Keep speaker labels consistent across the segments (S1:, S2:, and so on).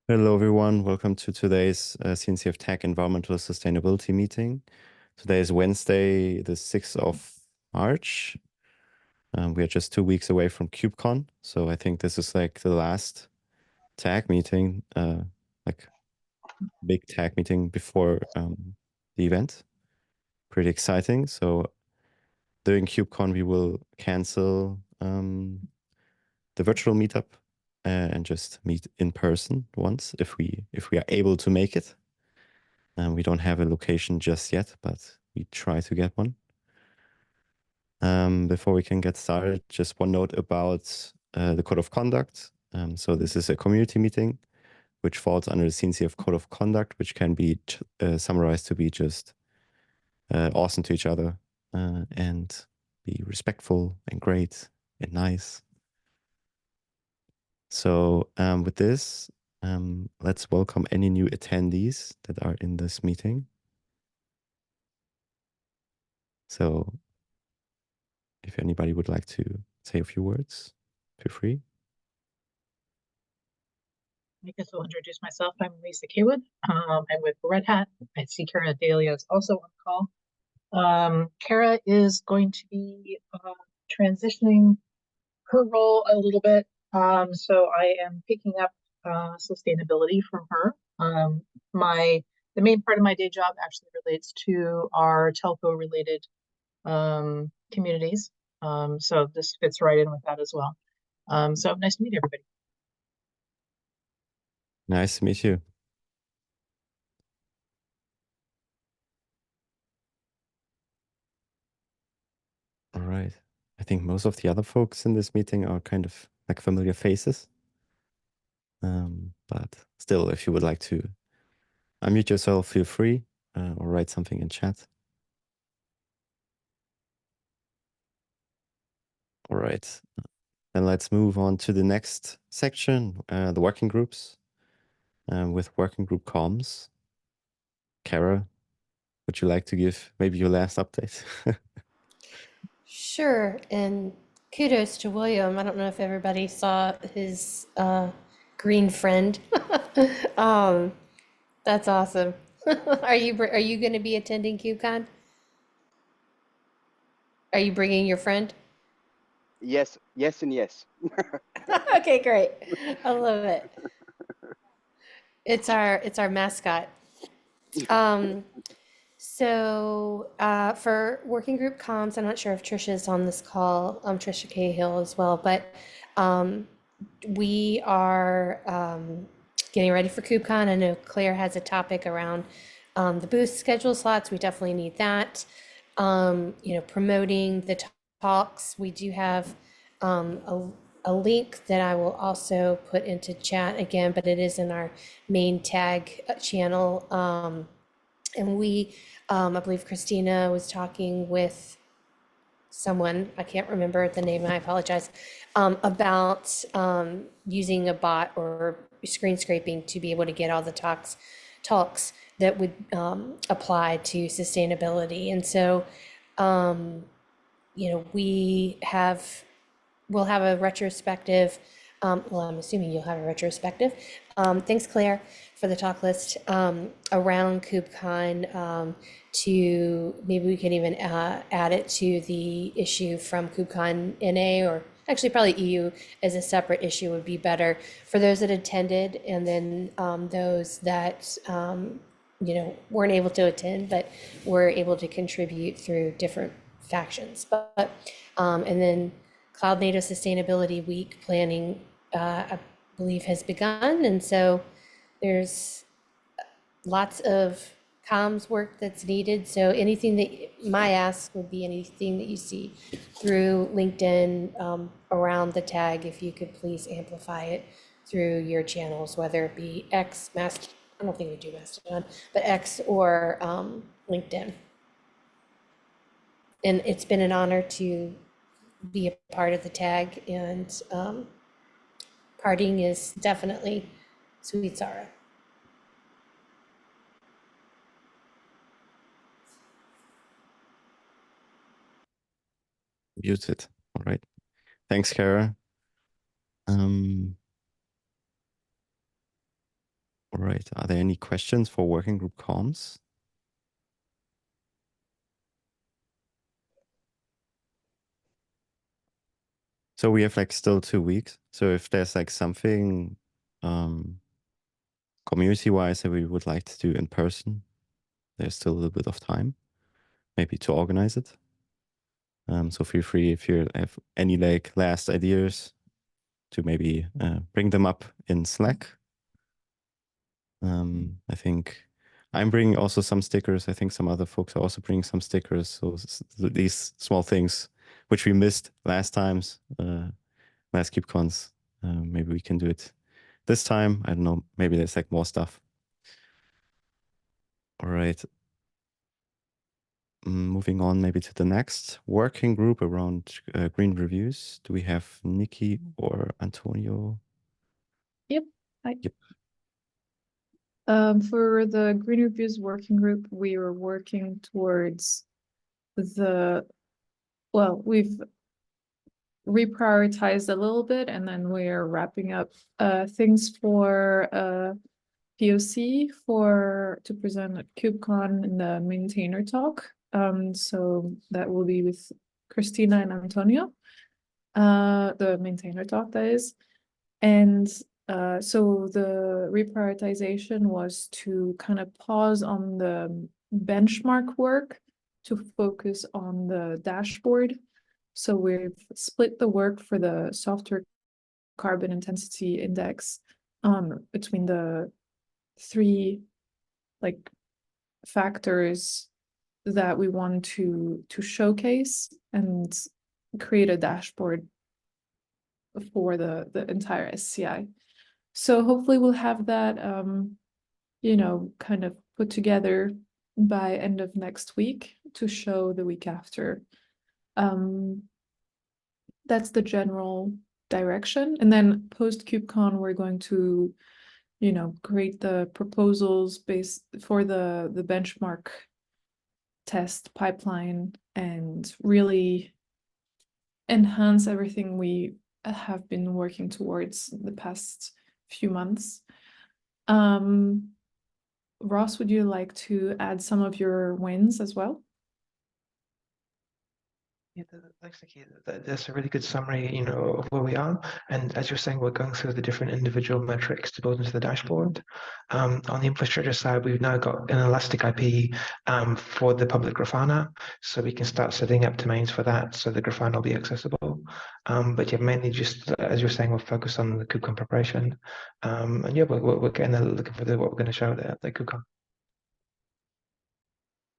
S1: Hello, everyone. Welcome to today's CNCF TAG Environmental Sustainability Meeting. Today is Wednesday, the 6th of March. We are just 2 weeks away from KubeCon, so I think this is like the last TAG meeting, like big TAG meeting before the event. Pretty exciting. So during KubeCon, we will cancel the virtual meetup and just meet in person once if we are able to make it. We don't have a location just yet, but we try to get one. Before we can get started, just one note about the Code of Conduct. So this is a community meeting, which falls under the CNCF Code of Conduct, which can be summarized to be just awesome to each other and be respectful and great and nice. So with this, let's welcome any new attendees that are in this meeting. So if anybody would like to say a few words, feel free.
S2: I guess I'll introduce myself. I'm Lisa Kaywood. I'm with Red Hat. I see Kara Dahlia is also on call. Kara is going to be transitioning her role a little bit. So I am picking up sustainability from her. The main part of my day job actually relates to our telco related communities. So this fits right in with that as well. So nice to meet everybody.
S1: Nice to meet you. All right. I think most of the other folks in this meeting are kind of like familiar faces. But still, if you would like to unmute yourself, feel free or write something in chat. All right. Then let's move on to the next section, the working groups with working group comms. Kara, would you like to give maybe your last update?
S3: Sure, and kudos to William. I don't know if everybody saw his green friend. That's awesome. Are you going to be attending KubeCon? Are you bringing your friend?
S4: Yes, yes, and yes.
S3: Okay, great. I love it. It's our mascot. So for working group comms, I'm not sure if Trisha's on this call, Trisha Cahill as well, but we are getting ready for KubeCon. I know Claire has a topic around the booth schedule slots. We definitely need that. Promoting the talks. We do have a link that I will also put into chat again, but it is in our main tag channel. And I believe Christina was talking with someone, I can't remember the name, I apologize, about using a bot or screen scraping to be able to get all the talks that would apply to sustainability. And so, we'll have a retrospective. Well, I'm assuming you'll have a retrospective. Thanks, Claire, for the talk list around KubeCon. To maybe we can even add it to the issue from KubeCon NA, or actually probably EU as a separate issue would be better for those that attended, and then those that weren't able to attend but were able to contribute through different factions. But and then Cloud Native Sustainability Week planning, I believe, has begun. And so there's lots of comms work that's needed. So anything my ask would be anything that you see through LinkedIn around the tag, if you could please amplify it through your channels, whether it be X, I don't think we do Mastodon, but X or LinkedIn. And it's been an honor to be a part of the tag, and parting is definitely sweet sorrow.
S1: Muted. All right. Thanks, Kara. right. Are there any questions for working group comms? So we have like still 2 weeks. So if there's like something community-wise that we would like to do in person, there's still a little bit of time, maybe to organize it. So feel free if you have any like last ideas to maybe bring them up in Slack. I think I'm bringing also some stickers. I think some other folks are also bringing some stickers. So these small things which we missed last times, last KubeCons, maybe we can do it this time. I don't know, maybe there's like more stuff. All right. Moving on maybe to the next working group around green reviews. Do we have Nikki or Antonio?
S5: Yep.
S1: Yep.
S5: For the Green Reviews working group, we were working towards we've reprioritized a little bit, and then we are wrapping up things for POC to present at KubeCon in the maintainer talk. So that will be with Christina and Antonio, the maintainer talk, that is. And so the reprioritization was to kind of pause on the benchmark work to focus on the dashboard. So we've split the work for the software carbon intensity index between the 3 like factors that we want to showcase and create a dashboard for the entire SCI. So hopefully we'll have that kind of put together by end of next week to show the week after. That's the general direction. And then post KubeCon, we're going to create the proposals based for the benchmark test pipeline and really enhance everything we have been working towards the past few months. Ross, would you like to add some of your wins as well?
S6: Yeah, thanks, Nikki. That's a really good summary, of where we are. And as you're saying, we're going through the different individual metrics to build into the dashboard. On the infrastructure side, we've now got an elastic IP for the public Grafana, so we can start setting up domains for that, so the Grafana will be accessible. But yeah, mainly just as you're saying, we'll focus on the KubeCon preparation. And yeah, we're getting looking for what we're going to show at the KubeCon.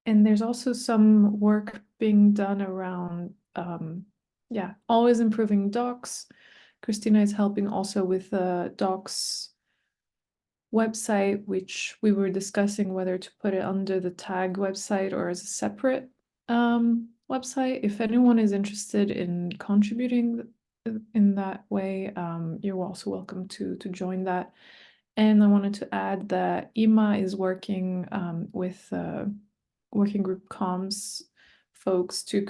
S5: And there's also some work being done around, always improving docs. Christina is helping also with the docs website, which we were discussing whether to put it under the tag website or as a separate website. If anyone is interested in contributing in that way, you're also welcome to join that. And I wanted to add that Ima is working with working group comms folks to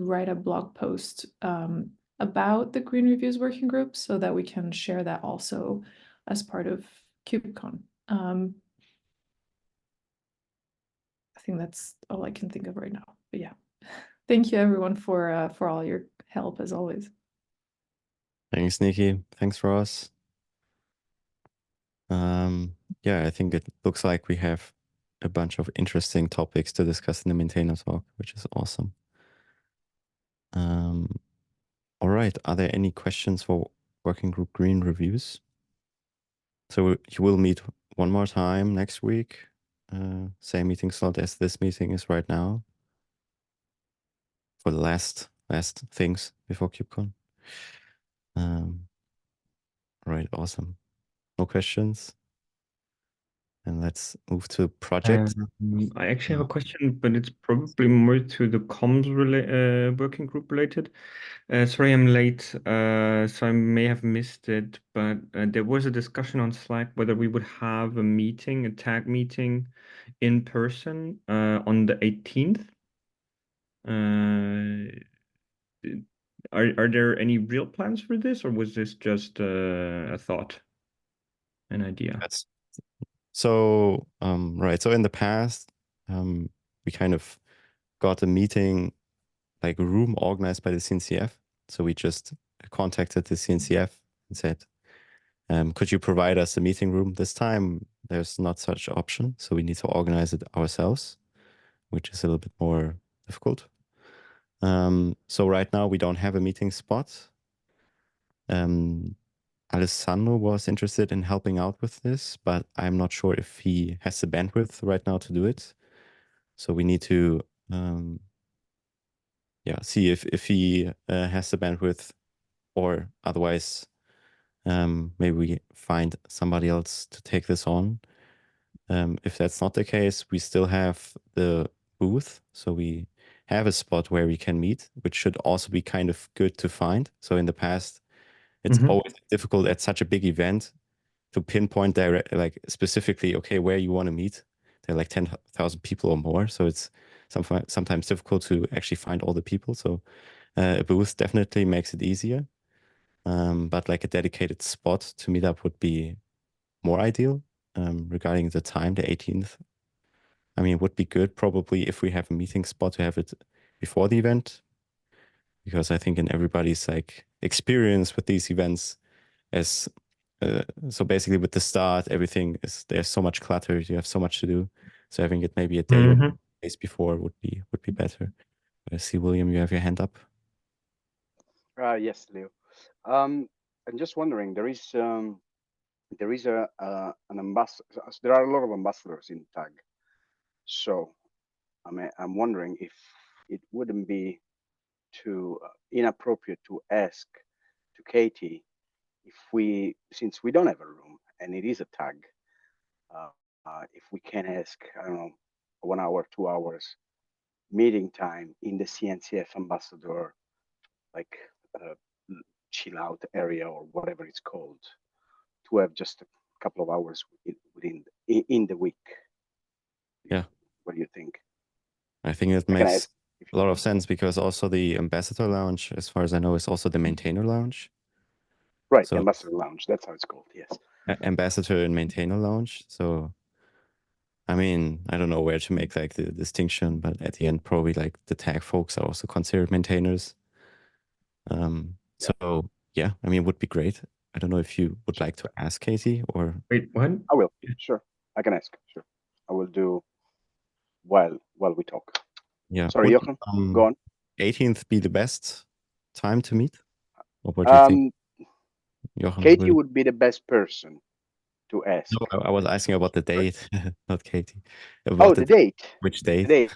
S5: write a blog post about the Green Reviews working group so that we can share that also as part of KubeCon. I think that's all I can think of right now. But yeah, thank you everyone for all your help as always.
S1: Thanks, Nikki. Thanks, Ross. Yeah, I think it looks like we have a bunch of interesting topics to discuss in the maintainer talk, which is awesome. All right. Are there any questions for working group green reviews? So you will meet one more time next week. Same meeting slot as this meeting is right now. For the last things before KubeCon. Right, awesome. No questions. And let's move to project.
S7: I actually have a question, but it's probably more to the comms working group related. Sorry, I'm late, so I may have missed it, but there was a discussion on Slack whether we would have a meeting, a tag meeting in person on the 18th. Are there any real plans for this, or was this just a thought, an idea?
S1: So, right. So in the past, we kind of got a meeting, like a room organized by the CNCF. So we just contacted the CNCF and said, could you provide us a meeting room? This time, there's not such option. So we need to organize it ourselves, which is a little bit more difficult. So right now we don't have a meeting spot. Alessandro was interested in helping out with this, but I'm not sure if he has the bandwidth right now to do it. So we need to, see if he has the bandwidth, or otherwise, maybe we find somebody else to take this on. If that's not the case, we still have the booth. So we have a spot where we can meet, which should also be kind of good to find. So in the past, it's always difficult at such a big event to pinpoint like specifically, okay, where you want to meet. There are like 10,000 people or more. So it's sometimes difficult to actually find all the people. So a booth definitely makes it easier. But like a dedicated spot to meet up would be more ideal. Regarding the time, the 18th, I mean, it would be good probably if we have a meeting spot to have it before the event, because I think in everybody's like experience with these events, as so basically with the start, everything is, there's so much clutter, you have so much to do. So having it maybe a day or 2 days before would be better. I see, William, you have your hand up.
S4: Yes, Leo. I'm just wondering, there is an ambassador. There are a lot of ambassadors in TAG, so I'm wondering if it wouldn't be too inappropriate to ask to Katie if since we don't have a room and it is a TAG, if we can ask, I don't know, 1 hour, 2 hours meeting time in the CNCF ambassador, like chill out area or whatever it's called, to have just a couple of hours in the week.
S1: Yeah.
S4: What do you think?
S1: I think it makes a lot of sense, because also the ambassador lounge, as far as I know, is also the maintainer lounge.
S4: Right,
S1: So
S4: ambassador lounge, that's how it's called, yes.
S1: Ambassador and maintainer lounge. So I mean, I don't know where to make like the distinction, but at the end, probably like the tag folks are also considered maintainers. So yeah, I mean, it would be great. I don't know if you would like to ask Katie or.
S7: Wait, what?
S4: I will, sure. I can ask, sure. I will do while we talk.
S1: Yeah.
S4: Sorry,
S1: Would,
S4: Jochen, go on.
S1: 18th be the best time to meet? Or what do you think, Jochen?
S4: Katie would be the best person to ask.
S1: No, I was asking about the date, not Katie.
S4: About the date.
S1: Which date?
S4: The date.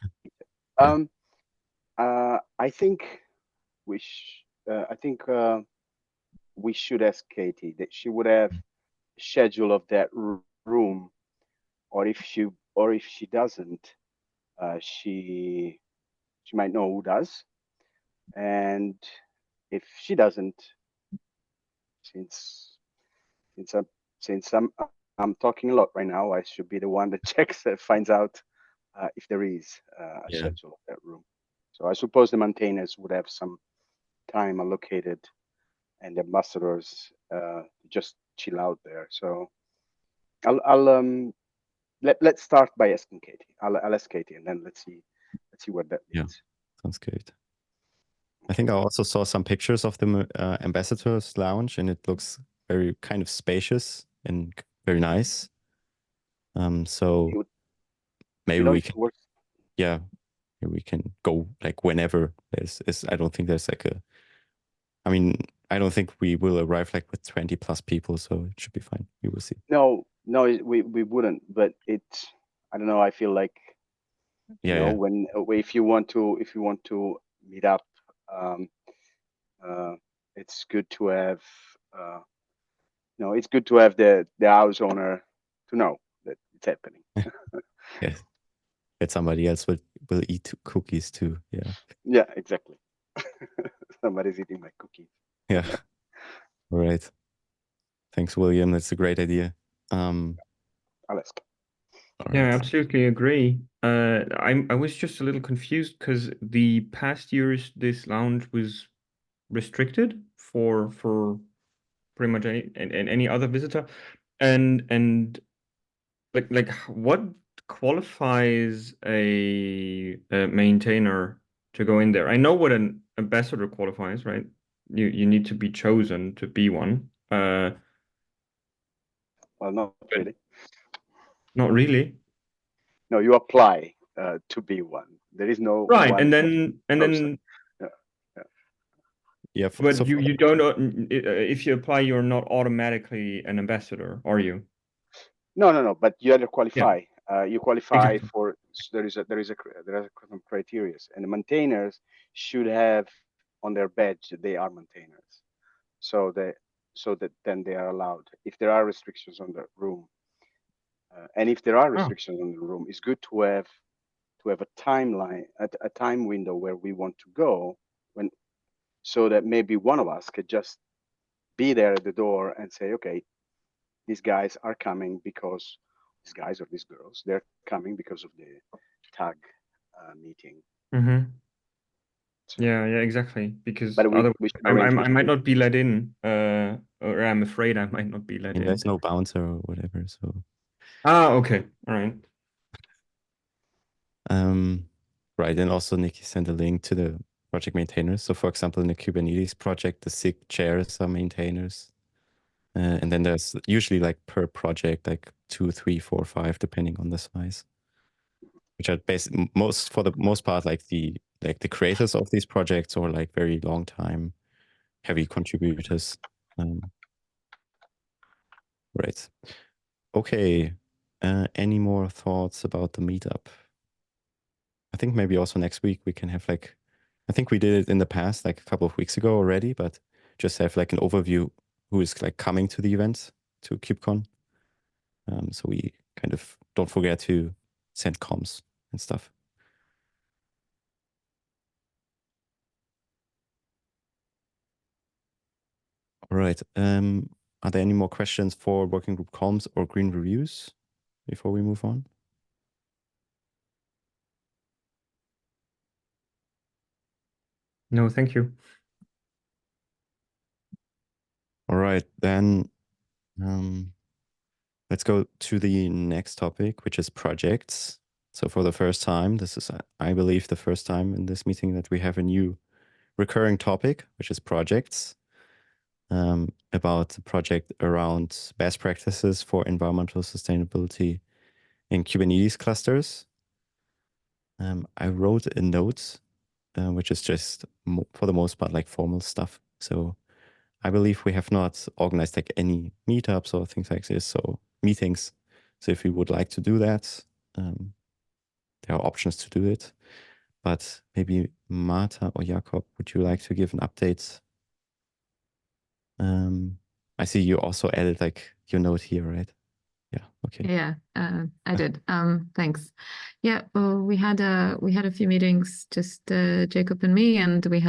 S1: Yeah.
S4: I think we should ask Katie that she would have a schedule of that room, or if she doesn't, she might know who does, and if she doesn't, since I'm talking a lot right now, I should be the one that checks finds out if there is a schedule of that room. So I suppose the maintainers would have some time allocated, and the ambassadors just chill out there. So let's start by asking Katie. I'll ask Katie, and then let's see where that leads.
S1: Yeah, sounds good. I think I also saw some pictures of the ambassadors lounge, and it looks very kind of spacious and very nice. So maybe we can, we can go like whenever I don't think there's like I mean, I don't think we will arrive like with 20 plus people, so it should be fine. We will see.
S4: No, we wouldn't, but I don't know, I feel like, you know, when if you want to meet up, it's good to have it's good to have the house owner to know that it's happening.
S1: Yes. That somebody else will eat cookies too. Yeah.
S4: Yeah, exactly. Somebody's eating my cookies.
S1: Yeah. All right. Thanks, William. That's a great idea.
S4: I'll ask.
S7: Yeah, I absolutely agree. I was just a little confused because the past years this lounge was restricted for pretty much any other visitor, and like what qualifies a maintainer to go in there? I know what an ambassador qualifies, right? You need to be chosen to be one.
S4: Well, not really.
S7: Not really.
S4: No, you apply to be one. There is no
S7: Right,
S4: one
S7: and then
S4: process.
S1: Yeah,
S7: but
S1: so
S7: you don't if you apply, you're not automatically an ambassador, are you?
S4: No. But you have to
S7: Yeah,
S4: qualify. You qualify
S7: exactly.
S4: for there are some criteria, and the maintainers should have on their badge that they are maintainers, so that then they are allowed. If there are restrictions on the room, and if there are
S7: Oh,
S4: restrictions on the room, it's good to have a timeline, a time window where we want to go, when so that maybe one of us could just be there at the door and say, okay, these guys are coming because these guys or these girls, they're coming because of the tag meeting.
S7: mm-hmm.
S4: So,
S7: Yeah, exactly. Because
S4: but
S7: otherwise,
S4: we should arrange.
S7: I might not be let in, or I'm afraid I might not be let
S1: and
S7: in.
S1: there's no bouncer or whatever. So
S7: Ah, okay, all right.
S1: right, and also Nikki sent a link to the project maintainers. So for example, in the Kubernetes project, the SIG chairs are maintainers. And then there's usually like per project, like 2, 3, 4, 5, depending on the size, which are for the most part, like the creators of these projects or like very long time heavy contributors. Right. Okay. Any more thoughts about the meetup? I think maybe also next week we can have like, I think we did it in the past, like a couple of weeks ago already, but just have like an overview who is like coming to the event, to KubeCon. So we kind of don't forget to send comms and stuff. All right. Are there any more questions for working group comms or green reviews before we move on?
S7: No, thank you.
S1: All right, then let's go to the next topic, which is projects. So for the first time, this is, I believe, the first time in this meeting that we have a new recurring topic, which is projects, about the project around best practices for environmental sustainability in Kubernetes clusters. I wrote a note, which is just for the most part like formal stuff. So I believe we have not organized like any meetups or things like this, so meetings. So if you would like to do that, there are options to do it. But maybe Marta or Jakob, would you like to give an update? I see you also added like your note here, right? Yeah. Okay.
S8: Yeah, I did. Thanks. Yeah, well, we had a few meetings, just Jacob and me, and we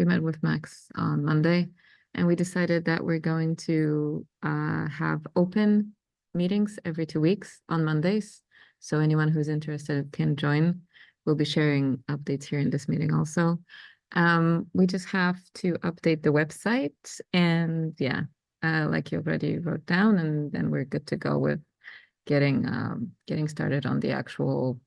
S8: met with Max on Monday, and we decided that we're going to have open meetings every 2 weeks on Mondays. So anyone who's interested can join. We'll be sharing updates here in this meeting also. We just have to update the website, and yeah, like you already wrote down, and then we're good to go with getting started on the actual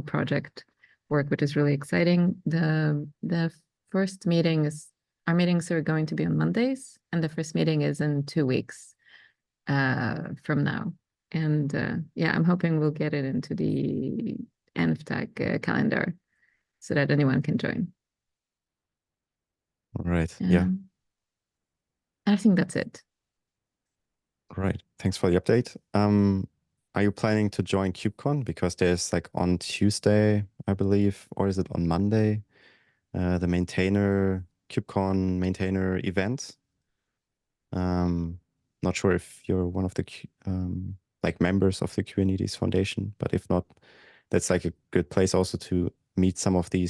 S8: project work, which is really exciting. The first meeting is, our meetings are going to be on Mondays, and the first meeting is in 2 weeks from now. And yeah, I'm hoping we'll get it into the ENV TAG calendar so that anyone can join.
S1: All right. Yeah.
S8: I think that's it.
S1: All right. Thanks for the update. Are you planning to join KubeCon? Because there's like on Tuesday, I believe, or is it on Monday, the KubeCon maintainer event. Not sure if you're one of the like members of the Kubernetes Foundation, but if not, that's like a good place also to meet some of the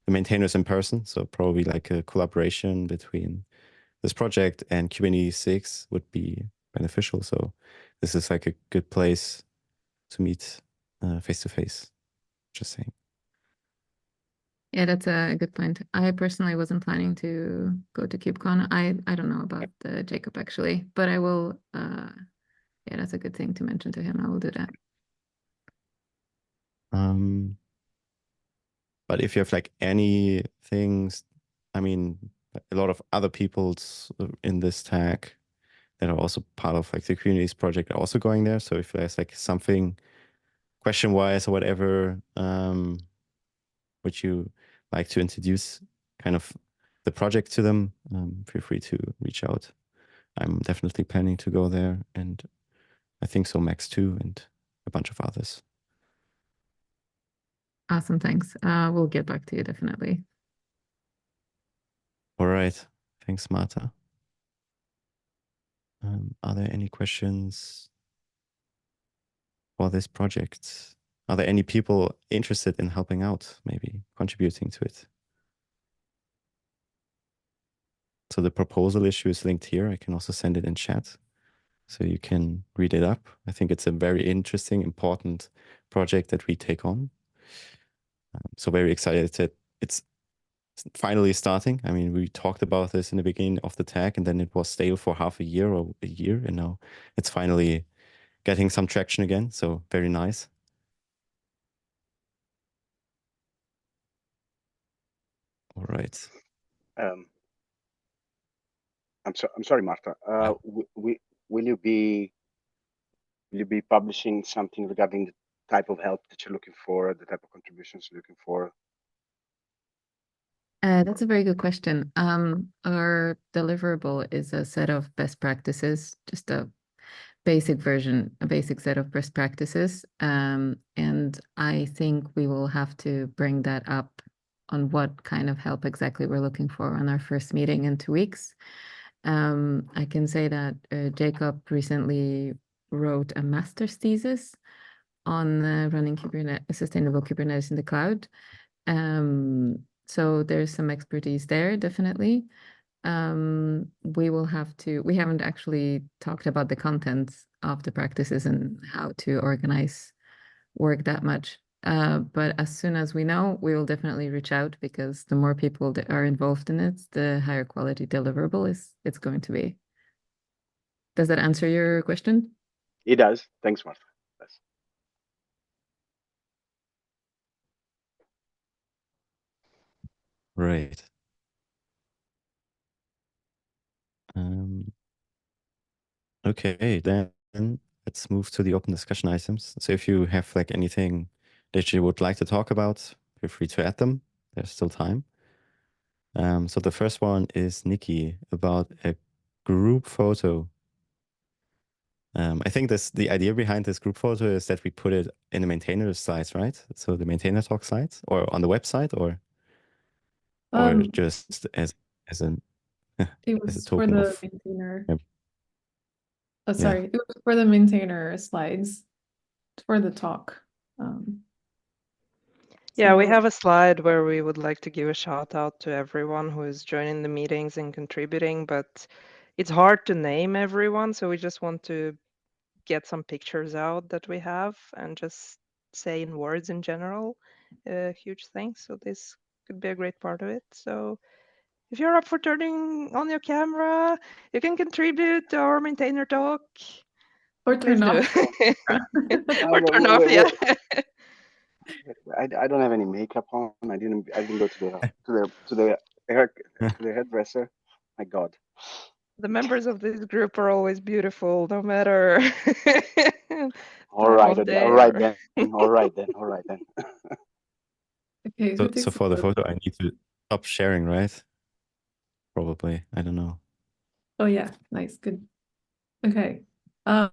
S1: maintainers in person. So probably like a collaboration between this project and Kubernetes 6 would be beneficial. So this is like a good place to meet face to face. Just saying.
S8: Yeah, that's a good point. I personally wasn't planning to go to KubeCon. I don't know about Jacob actually, but I will yeah, that's a good thing to mention to him. I will do that.
S1: But if you have like any things, I mean, a lot of other people's in this tag that are also part of like the communities project are also going there. So if there's like something question-wise or whatever, which you like to introduce kind of the project to them, feel free to reach out. I'm definitely planning to go there, and I think so Max too, and a bunch of others.
S8: Awesome, thanks. We'll get back to you definitely.
S1: All right. Thanks, Marta. Are there any questions for this project? Are there any people interested in helping out, maybe contributing to it? So the proposal issue is linked here. I can also send it in chat so you can read it up. I think it's a very interesting, important project that we take on. So very excited that it's finally starting. I mean, we talked about this in the beginning of the tag, and then it was stale for half a year or a year, and now it's finally getting some traction again. So very nice. All right.
S4: I'm sorry, Marta. Will you be publishing something regarding the type of help that you're looking for, the type of contributions you're looking for?
S8: That's a very good question. Our deliverable is a set of best practices, just a basic version, a basic set of best practices. And I think we will have to bring that up on what kind of help exactly we're looking for on our first meeting in 2 weeks. I can say that Jacob recently wrote a master's thesis on running sustainable Kubernetes in the cloud. So there's some expertise there, definitely. We haven't actually talked about the contents of the practices and how to organize work that much. But as soon as we know, we will definitely reach out, because the more people that are involved in it, the higher quality deliverable it's going to be. Does that answer your question?
S4: It does. Thanks, Marta. Yes.
S1: Right. Okay, then let's move to the open discussion items. So if you have like anything that you would like to talk about, feel free to add them. There's still time. So the first one is Nikki about a group photo. I think the idea behind this group photo is that we put it in the maintainer slides, right? So the maintainer talk slides, or on the website, or just as a
S5: It
S1: as a
S5: was for
S1: token
S5: the
S1: of
S5: maintainer.
S1: yeah.
S5: Oh, sorry. It was for the maintainer slides for the talk.
S9: Yeah, we
S5: So-
S9: have a slide where we would like to give a shout out to everyone who is joining the meetings and contributing, but it's hard to name everyone. So we just want to get some pictures out that we have and just say in words in general, huge thanks. So this could be a great part of it. So if you're up for turning on your camera, you can contribute to our maintainer talk.
S5: Or turn off.
S9: Or turn off, yeah.
S4: I don't have any makeup on. I didn't go to the hairdresser. My God.
S9: The members of this group are always beautiful, no matter.
S4: All right then.
S5: Okay,
S1: So for the photo, I need to stop sharing, right? Probably. I don't know.
S5: Oh yeah, nice, good. Okay. All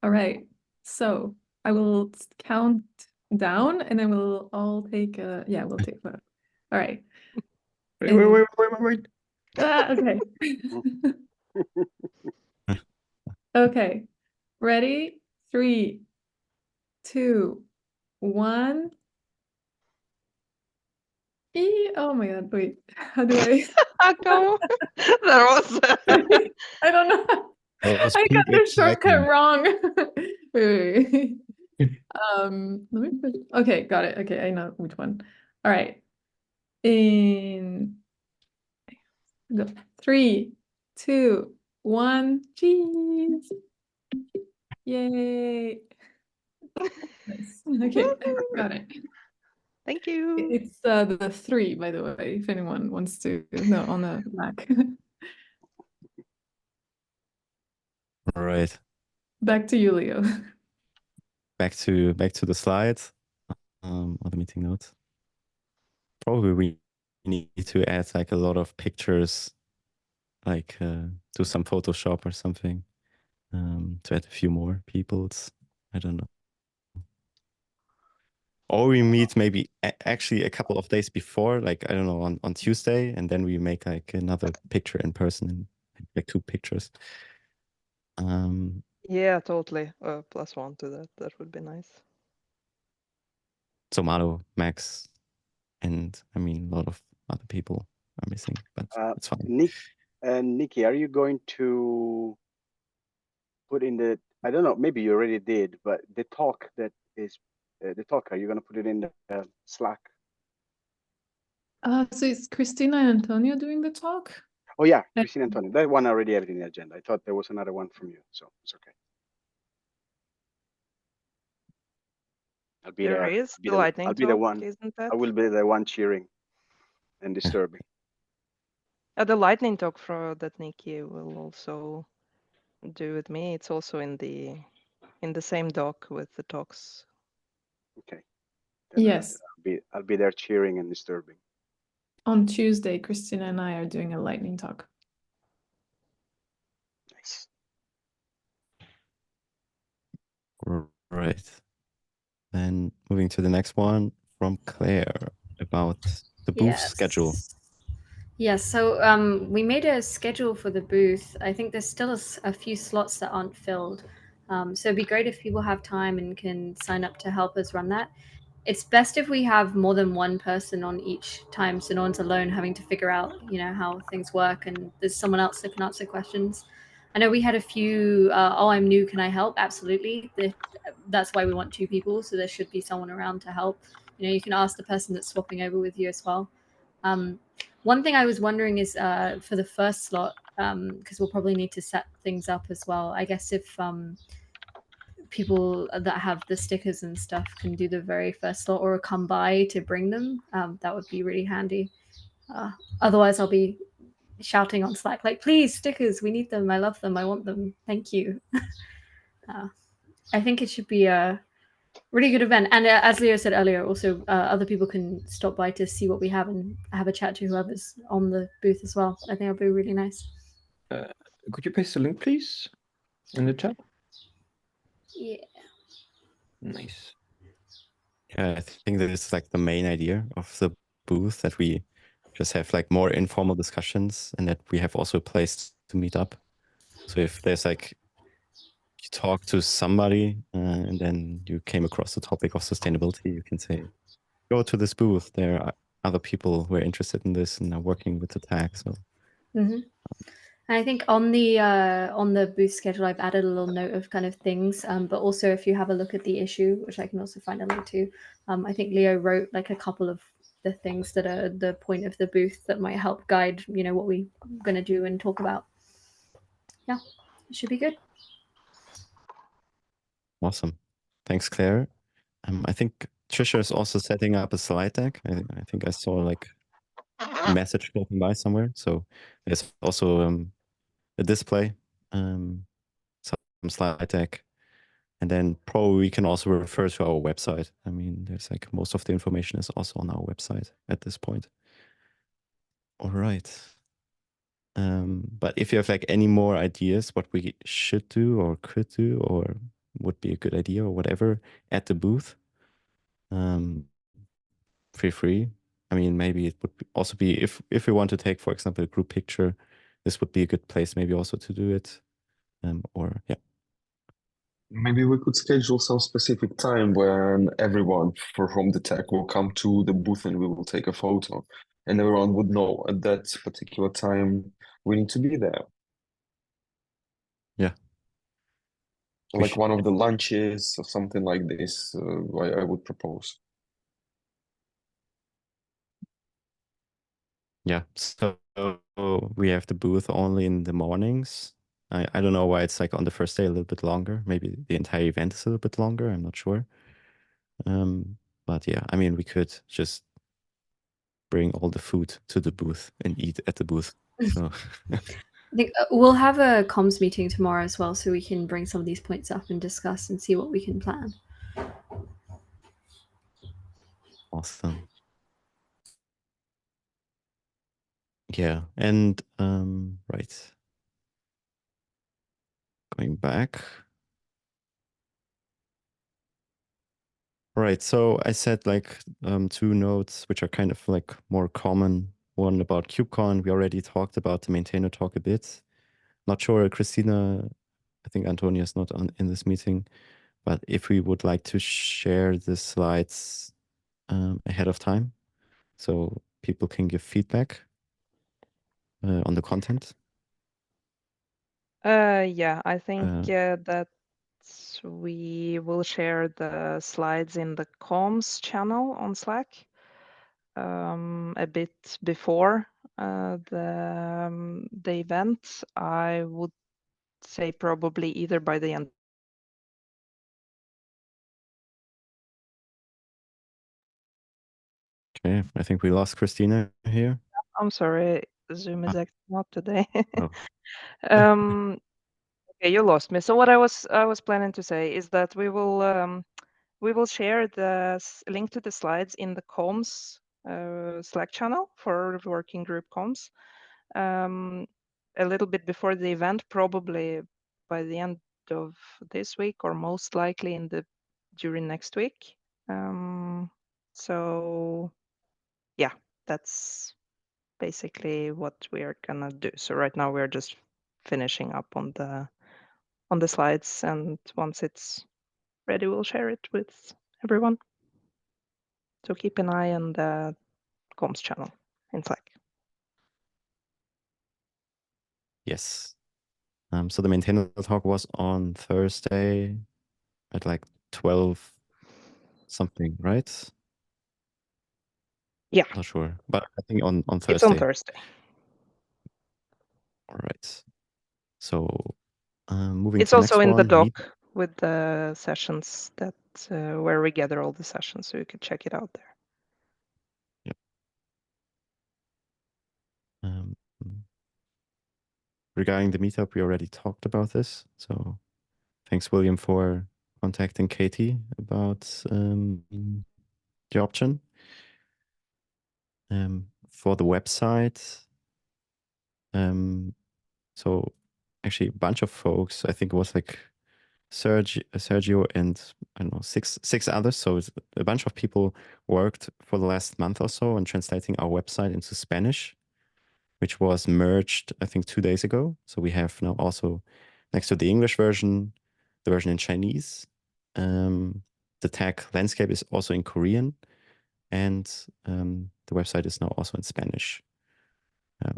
S5: right. So I will count down, and then we'll all take a we'll take a photo. All right.
S7: Wait.
S5: Okay. Okay. Ready? 3, 2, 1. Oh my God, wait. How do I?
S9: Go. That was.
S5: I don't know. I got the shortcut wrong. Wait. Let me put. Okay, got it. Okay, I know which one. All right. In go. 3, 2, 1, cheese. Yay. Nice. Okay, got it.
S9: Thank you.
S5: It's the 3, by the way, if anyone wants to know on the Mac.
S1: All right.
S5: Back to you, Leo.
S1: Back to the slides. Or the meeting notes. Probably we need to add like a lot of pictures, like do some Photoshop or something, to add a few more people's. I don't know. Or we meet maybe actually a couple of days before, like, I don't know, on Tuesday, and then we make like another picture in person and like 2 pictures.
S9: Yeah, totally. +1 to that. That would be nice.
S1: So Malo, Max, and I mean, a lot of other people are missing, but it's fine.
S4: Nikki, are you going to put in the, I don't know, maybe you already did, but the talk that is, the talk, are you going to put it in the Slack?
S5: So it's Christina and Antonio doing the talk?
S4: Oh yeah, Christina and Antonio. That one I already have it in the agenda. I thought there was another one from you, so it's okay. I'll be
S9: There
S4: there.
S9: is the lightning
S4: I'll be the
S9: talk,
S4: one.
S9: isn't that?
S4: I will be the one cheering and disturbing.
S9: The lightning talk that Nikki will also do with me. It's also in the same doc with the talks.
S4: Okay. Then
S5: Yes.
S4: I'll be there cheering and disturbing.
S5: On Tuesday, Christina and I are doing a lightning talk.
S4: Nice.
S1: Right. Then moving to the next one from Claire about the booth schedule.
S10: Yes, so we made a schedule for the booth. I think there's still a few slots that aren't filled. So it'd be great if people have time and can sign up to help us run that. It's best if we have more than one person on each time, so no one's alone having to figure out, how things work, and there's someone else that can answer questions. I know we had a few, oh, I'm new, can I help? Absolutely. That's why we want 2 people, so there should be someone around to help. You can ask the person that's swapping over with you as well. One thing I was wondering is for the first slot, because we'll probably need to set things up as well. I guess if people that have the stickers and stuff can do the very first slot or come by to bring them, that would be really handy. Otherwise, I'll be shouting on Slack, like, please, stickers, we need them. I love them. I want them. Thank you. I think it should be a really good event. And as Leo said earlier, also other people can stop by to see what we have and have a chat to whoever's on the booth as well. I think it'll be really nice.
S7: Could you paste the link, please, in the chat?
S10: Yeah.
S7: Nice.
S1: Yeah, I think that is like the main idea of the booth, that we just have like more informal discussions and that we have also a place to meet up. So if there's like, you talk to somebody and then you came across the topic of sustainability, you can say, go to this booth. There are other people who are interested in this and are working with the tag. So
S10: I think on the booth schedule, I've added a little note of kind of things, but also if you have a look at the issue, which I can also find a link to, I think Leo wrote like a couple of the things that are the point of the booth that might help guide, what we're going to do and talk about. Yeah, it should be good.
S1: awesome. Thanks, Claire. I think Trisha is also setting up a slide deck. I think I saw like a message floating by somewhere. So there's also a display, some slide deck, and then probably we can also refer to our website. I mean, there's like most of the information is also on our website at this point. All right. But if you have like any more ideas what we should do or could do or would be a good idea or whatever at the booth, feel free. I mean, maybe it would also be if we want to take, for example, a group picture, this would be a good place maybe also to do it. Or yeah.
S11: Maybe we could schedule some specific time when everyone from the tech will come to the booth and we will take a photo, and everyone would know at that particular time we need to be there.
S1: Yeah.
S11: Like one of the lunches or something like this, I would propose.
S1: Yeah, so we have the booth only in the mornings, I don't know why it's like on the first day a little bit longer. Maybe the entire event is a little bit longer. I'm not sure. But yeah, I mean, we could just bring all the food to the booth and eat at the booth. So
S10: I think we'll have a comms meeting tomorrow as well, so we can bring some of these points up and discuss and see what we can plan.
S1: awesome. Yeah, and right. Going back. Right, so I said like two notes which are kind of like more common. One about KubeCon. We already talked about the maintainer talk a bit. Not sure, Christina, I think Antonia is not in this meeting, but if we would like to share the slides ahead of time so people can give feedback on the content.
S9: Yeah, I think
S1: Uh,
S9: that we will share the slides in the comms channel on Slack a bit before the event. I would say probably either by the end.
S1: Okay, I think we lost Christina here.
S9: I'm sorry, Zoom is acting up today.
S1: Oh.
S9: Okay, you lost me. So what I was planning to say is that we will share the link to the slides in the comms Slack channel for working group comms a little bit before the event, probably by the end of this week or most likely during next week. So yeah, that's basically what we are gonna do. So right now we're just finishing up on the slides, and once it's ready, we'll share it with everyone. So keep an eye on the comms channel in Slack.
S1: Yes. So the maintainer talk was on Thursday at like 12 something, right?
S9: Yeah.
S1: Not sure, but I think on Thursday.
S9: It's on Thursday.
S1: All right. So moving
S9: it's
S1: to
S9: also
S1: next
S9: in the
S1: one,
S9: doc with the sessions that where we gather all the sessions, so you can check it out there.
S1: Yep. Regarding the meetup, we already talked about this. So thanks, William, for contacting Katie about the option. For the website, so actually a bunch of folks, I think it was like Sergio and I don't know, six others. So a bunch of people worked for the last month or so on translating our website into Spanish, which was merged, I think, 2 days ago. So we have now also next to the English version, the version in Chinese. The tag landscape is also in Korean, and the website is now also in Spanish,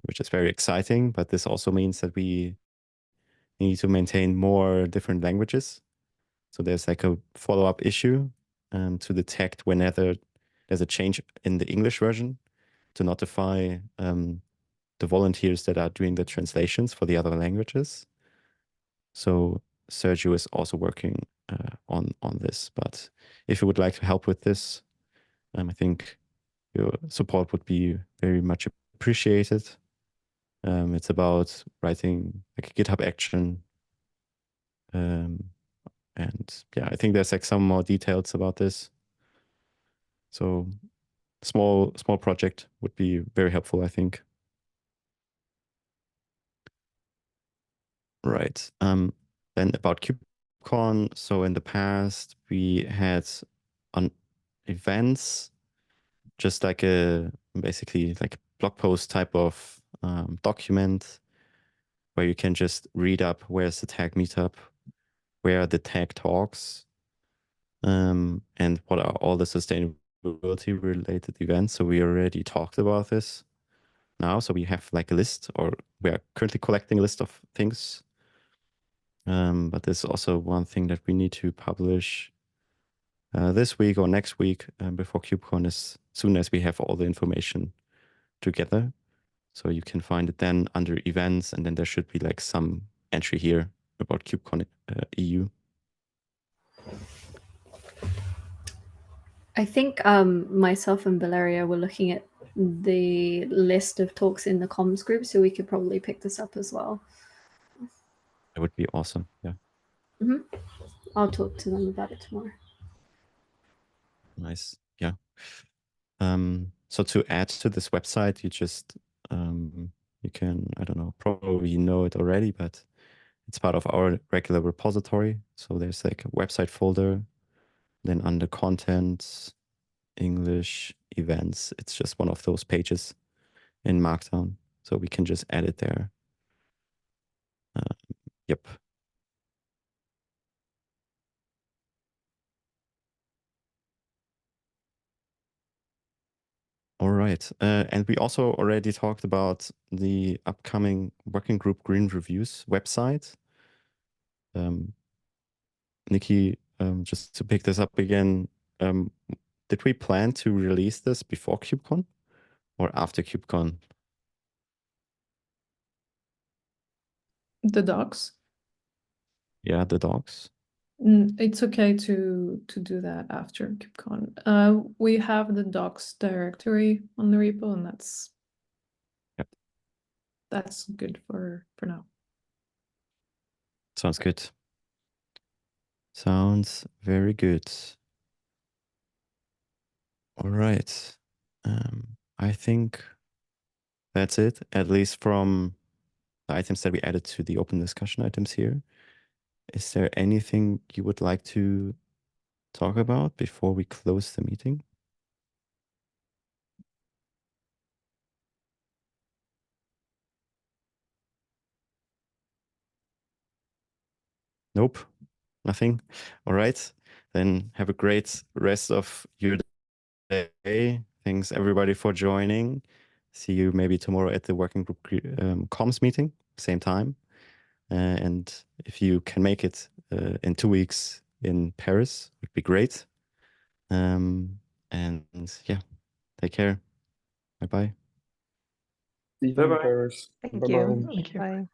S1: which is very exciting. But this also means that we need to maintain more different languages. So there's like a follow-up issue to detect whenever there's a change in the English version to notify the volunteers that are doing the translations for the other languages. So Sergio is also working on this. But if you would like to help with this, I think your support would be very much appreciated. It's about writing like a GitHub action. And yeah, I think there's like some more details about this. So small project would be very helpful, I think. Right. Then about KubeCon. So in the past, we had on events, just like basically like a blog post type of document where you can just read up where's the tag meetup, where are the tag talks, and what are all the sustainability related events. So we already talked about this now. So we have like a list, or we are currently collecting a list of things. But there's also one thing that we need to publish this week or next week before KubeCon, as soon as we have all the information together. So you can find it then under events, and then there should be like some entry here about KubeCon EU.
S10: I think myself and Valeria were looking at the list of talks in the comms group, so we could probably pick this up as well.
S1: That would be awesome. Yeah.
S10: I'll talk to them about it tomorrow.
S1: Nice. Yeah. So to add to this website, you just you can, I don't know, probably you know it already, but it's part of our regular repository. So there's like a website folder, then under content, English, events, it's just one of those pages in Markdown. So we can just add it there. Yep. All right. And we also already talked about the upcoming working group green reviews website. Nikki, just to pick this up again, did we plan to release this before KubeCon or after KubeCon?
S5: The docs.
S1: Yeah, the docs.
S5: It's okay to do that after KubeCon. We have the docs directory on the repo, and that's good for now.
S1: Sounds good. Sounds very good. All right. I think that's it, at least from the items that we added to the open discussion items here. Is there anything you would like to talk about before we close the meeting? Nope, nothing. All right, then have a great rest of your day. Thanks everybody for joining. See you maybe tomorrow at the working group comms meeting, same time. And if you can make it in 2 weeks in Paris, would be great. And yeah, take care. Bye-bye.
S11: See you in
S7: Bye-bye.
S11: Paris.
S9: Thank
S11: Bye-bye.
S9: you.
S6: Thank you.
S9: Bye.